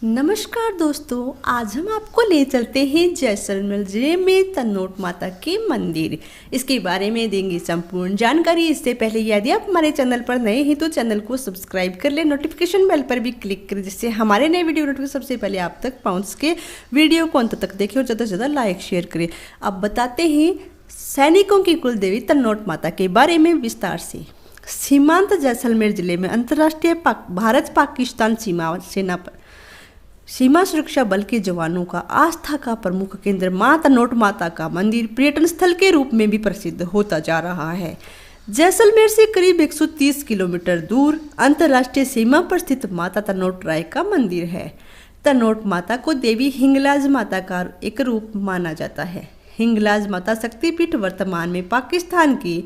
नमस्कार दोस्तों, आज हम आपको ले चलते हैं जैसलमेर जिले में तनोट माता के मंदिर। इसके बारे में देंगे संपूर्ण जानकारी। इससे पहले यदि आप हमारे चैनल पर नए हैं तो चैनल को सब्सक्राइब कर ले, नोटिफिकेशन बेल पर भी क्लिक करें जिससे हमारे नए वीडियो नोटिफिकेशन सबसे पहले आप तक पहुँच सके। वीडियो को अंत तक देखें और ज़्यादा से ज़्यादा लाइक शेयर करें। अब बताते हैं सैनिकों की कुलदेवी तनोट माता के बारे में विस्तार से। सीमांत जैसलमेर जिले में अंतर्राष्ट्रीय भारत पाकिस्तान सीमा सुरक्षा बल के जवानों का आस्था का प्रमुख केंद्र मां तनोट माता का मंदिर पर्यटन स्थल के रूप में भी प्रसिद्ध होता जा रहा है। जैसलमेर से करीब 130 किलोमीटर दूर अंतर्राष्ट्रीय सीमा पर स्थित माता तनोट राय का मंदिर है। तनोट माता को देवी हिंगलाज माता का एक रूप माना जाता है। हिंगलाज माता शक्तिपीठ वर्तमान में पाकिस्तान के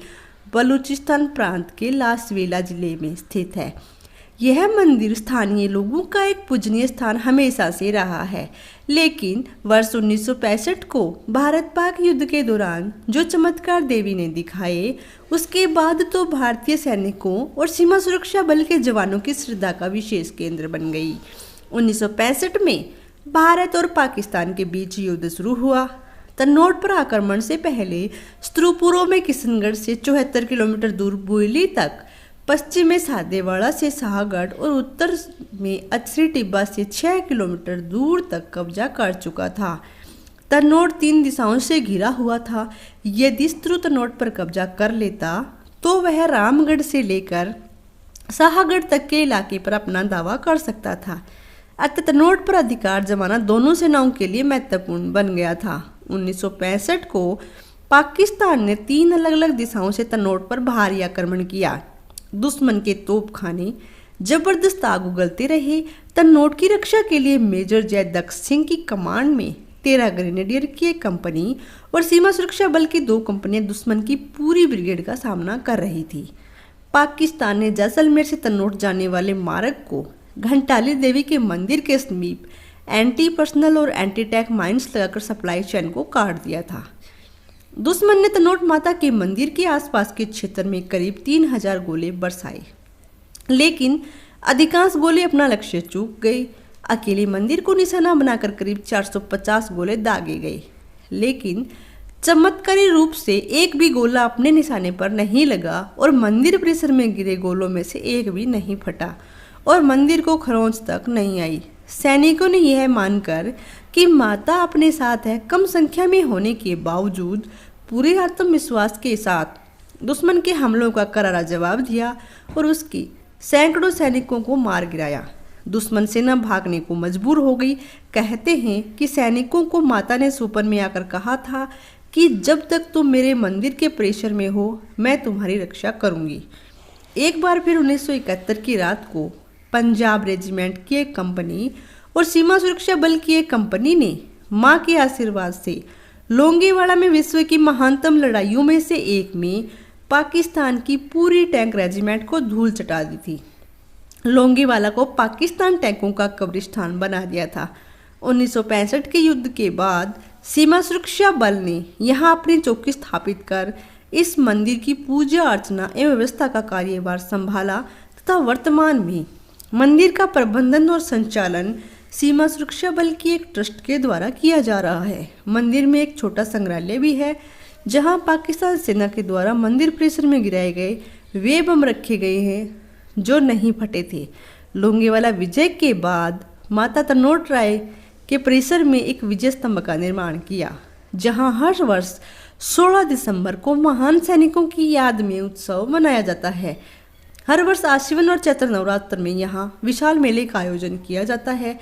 बलूचिस्तान प्रांत के लासवेला जिले में स्थित है। यह मंदिर स्थानीय लोगों का एक पूजनीय स्थान हमेशा से रहा है, लेकिन वर्ष 1965 को भारत पाक युद्ध के दौरान जो चमत्कार देवी ने दिखाए, उसके बाद तो भारतीय सैनिकों और सीमा सुरक्षा बल के जवानों की श्रद्धा का विशेष केंद्र बन गई। 1965 में भारत और पाकिस्तान के बीच युद्ध शुरू हुआ। तनोट पर आक्रमण से पहले स्त्रुपुरों में किशनगढ़ से 74 किलोमीटर दूर बुयली तक, पश्चिम में सादेवाड़ा से शाहगढ़ और उत्तर में अचरी टिब्बा से 6 किलोमीटर दूर तक कब्जा कर चुका था। तनोट 3 दिशाओं से घिरा हुआ था। यदि स्त्रु तनोट पर कब्जा कर लेता तो वह रामगढ़ से लेकर शाहगढ़ तक के इलाके पर अपना दावा कर सकता था। अतः तनोट पर अधिकार जमाना दोनों सेनाओं के लिए महत्वपूर्ण बन गया था। 1965 को पाकिस्तान ने 3 अलग अलग दिशाओं से तनोट पर भारी आक्रमण किया। दुश्मन के तोपखाने जबरदस्त आग उगलते रहे। तनोट की रक्षा के लिए मेजर जयदक्ष सिंह की कमांड में 13 ग्रेनेडियर की एक कंपनी और सीमा सुरक्षा बल की 2 कंपनियां दुश्मन की पूरी ब्रिगेड का सामना कर रही थी। पाकिस्तान ने जैसलमेर से तनोट जाने वाले मार्ग को घंटाली देवी के मंदिर के समीप एंटी पर्सनल और एंटी टैंक माइंस लगाकर सप्लाई चेन को काट दिया था। दुश्मन ने तनोट माता के मंदिर के आसपास के क्षेत्र में करीब 3000 गोले बरसाए, लेकिन अधिकांश गोले अपना लक्ष्य चूक गए। अकेले मंदिर को निशाना बनाकर करीब 450 गोले दागे गए, लेकिन चमत्कारी रूप से एक भी गोला अपने निशाने पर नहीं लगा और मंदिर परिसर में गिरे गोलों में से एक भी नहीं फटा और मंदिर को खरोंच तक नहीं आई। सैनिकों ने यह मानकर कि माता अपने साथ है, कम संख्या में होने के बावजूद पूरे आत्मविश्वास के साथ दुश्मन के हमलों का करारा जवाब दिया और उसकी सैकड़ों सैनिकों को मार गिराया। दुश्मन सेना भागने को मजबूर हो गई। कहते हैं कि सैनिकों को माता ने स्वप्न में आकर कहा था कि जब तक तुम मेरे मंदिर के परिसर में हो मैं तुम्हारी रक्षा करूंगी। एक बार फिर 1971 की रात को पंजाब रेजिमेंट की एक कंपनी और सीमा सुरक्षा बल की एक कंपनी ने मां के आशीर्वाद से लोंगेवाड़ा में विश्व की महानतम लड़ाइयों में से एक में पाकिस्तान की पूरी टैंक रेजिमेंट को धूल चटा दी थी। लोंगेवाला को पाकिस्तान टैंकों का कब्रिस्तान बना दिया था। 1965 के युद्ध के बाद सीमा सुरक्षा बल ने यहाँ अपनी चौकी स्थापित कर इस मंदिर की पूजा अर्चना एवं व्यवस्था का कार्यभार संभाला तथा वर्तमान में मंदिर का प्रबंधन और संचालन सीमा सुरक्षा बल की एक ट्रस्ट के द्वारा किया जा रहा है। मंदिर में एक छोटा संग्रहालय भी है जहां पाकिस्तान सेना के द्वारा मंदिर परिसर में गिराए गए वे बम रखे गए हैं जो नहीं फटे थे। लोंगेवाला विजय के बाद माता तनोट राय के परिसर में एक विजय स्तंभ का निर्माण किया, जहां हर वर्ष 16 दिसंबर को महान सैनिकों की याद में उत्सव मनाया जाता है। हर वर्ष आश्विन और चैत्र नवरात्र में यहाँ विशाल मेले का आयोजन किया जाता है।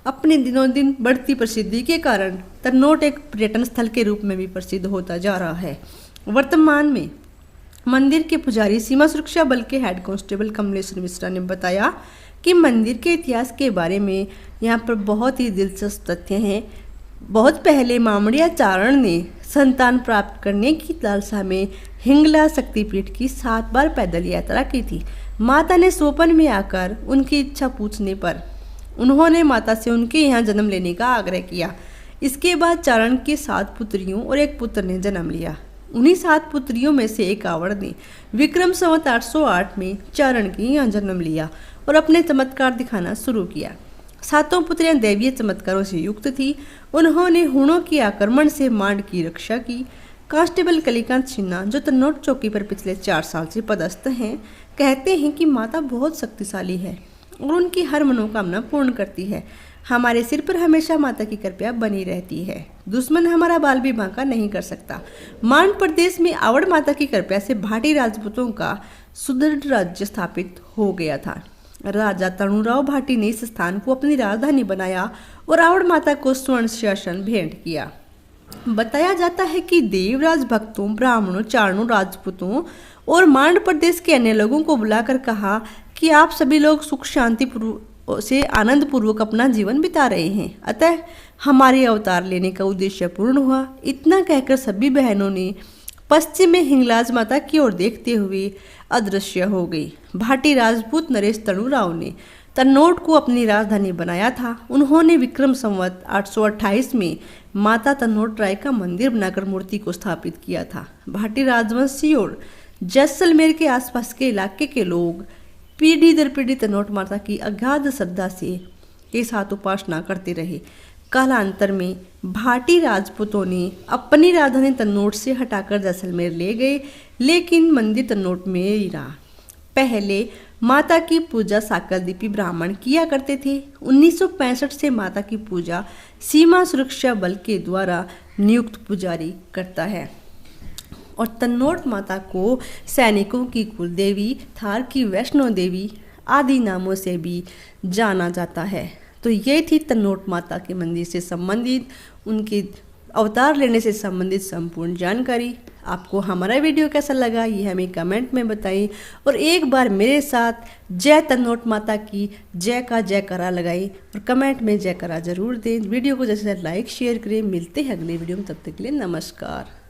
अपने दिनों दिन बढ़ती प्रसिद्धि के कारण तनोट एक पर्यटन स्थल के रूप में भी प्रसिद्ध होता जा रहा है। वर्तमान में मंदिर के पुजारी सीमा सुरक्षा बल के हेड कांस्टेबल कमलेश्वर मिश्रा ने बताया कि मंदिर के इतिहास के बारे में यहाँ पर बहुत ही दिलचस्प तथ्य हैं। बहुत पहले मामड़िया चारण ने संतान प्राप्त करने की लालसा में हिंगला शक्तिपीठ की 7 बार पैदल यात्रा की थी। माता ने स्वप्न में आकर उनकी इच्छा पूछने पर उन्होंने माता से उनके यहाँ जन्म लेने का आग्रह किया। इसके बाद चारण की 7 पुत्रियों और एक पुत्र ने जन्म लिया। उन्हीं 7 पुत्रियों में से एक आवड़ ने विक्रम संवत 808 में चारण की यहाँ जन्म लिया और अपने चमत्कार दिखाना शुरू किया। सातों पुत्रियां दैवीय चमत्कारों से युक्त थी। उन्होंने हुणों के आक्रमण से मांड की रक्षा की। कांस्टेबल कलिकांत सिन्हा, जो तन्नोट चौकी पर पिछले 4 साल से पदस्थ हैं, कहते हैं कि माता बहुत शक्तिशाली है और उनकी हर मनोकामना पूर्ण करती है। हमारे सिर पर हमेशा माता की कृपा बनी रहती है। दुश्मन हमारा बाल भी बांका नहीं कर सकता। मांड प्रदेश में आवड़ माता की कृपा से भाटी राजपूतों का सुदृढ़ राज्य स्थापित हो गया था। राजा तणुराव भाटी ने इस स्थान को अपनी राजधानी बनाया और आवड़ माता को स्वर्ण शासन भेंट किया। बताया जाता है कि देवराज भक्तों, ब्राह्मणों, चारणों, राजपूतों और मांड प्रदेश के अन्य लोगों को बुलाकर कहा कि आप सभी लोग सुख शांति से आनंद पूर्वक अपना जीवन बिता रहे हैं, अतः हमारे अवतार लेने का उद्देश्य पूर्ण हुआ। इतना कहकर सभी बहनों ने पश्चिम में हिंगलाज माता की ओर देखते हुए अदृश्य हो गई। भाटी राजपूत नरेश तणुराव ने तन्नोट को अपनी राजधानी बनाया था। उन्होंने विक्रम संवत 828 में माता तन्नोट राय का मंदिर बनाकर मूर्ति को स्थापित किया था। भाटी राजवंशी और जैसलमेर के आसपास के इलाके के लोग पीढ़ी दर पीढ़ी तन्नोट माता की अगाध श्रद्धा के साथ उपासना करते रहे। कालांतर में भाटी राजपूतों ने अपनी राजधानी तन्नोट से हटाकर जैसलमेर ले गए, लेकिन मंदिर तन्नोट में ही रहा। पहले माता की पूजा साकरदीपी ब्राह्मण किया करते थे। 1965 से माता की पूजा सीमा सुरक्षा बल के द्वारा नियुक्त पुजारी करता है और तन्नोट माता को सैनिकों की कुलदेवी, थार की वैष्णो देवी आदि नामों से भी जाना जाता है। तो ये थी तन्नोट माता के मंदिर से संबंधित, उनके अवतार लेने से संबंधित संपूर्ण जानकारी। आपको हमारा वीडियो कैसा लगा ये हमें कमेंट में बताइए और एक बार मेरे साथ जय तन्नोट माता की जय का जयकारा लगाइए और कमेंट में जयकारा जरूर दें। वीडियो को जैसे लाइक शेयर करें। मिलते हैं अगले वीडियो में, तब तक के लिए नमस्कार।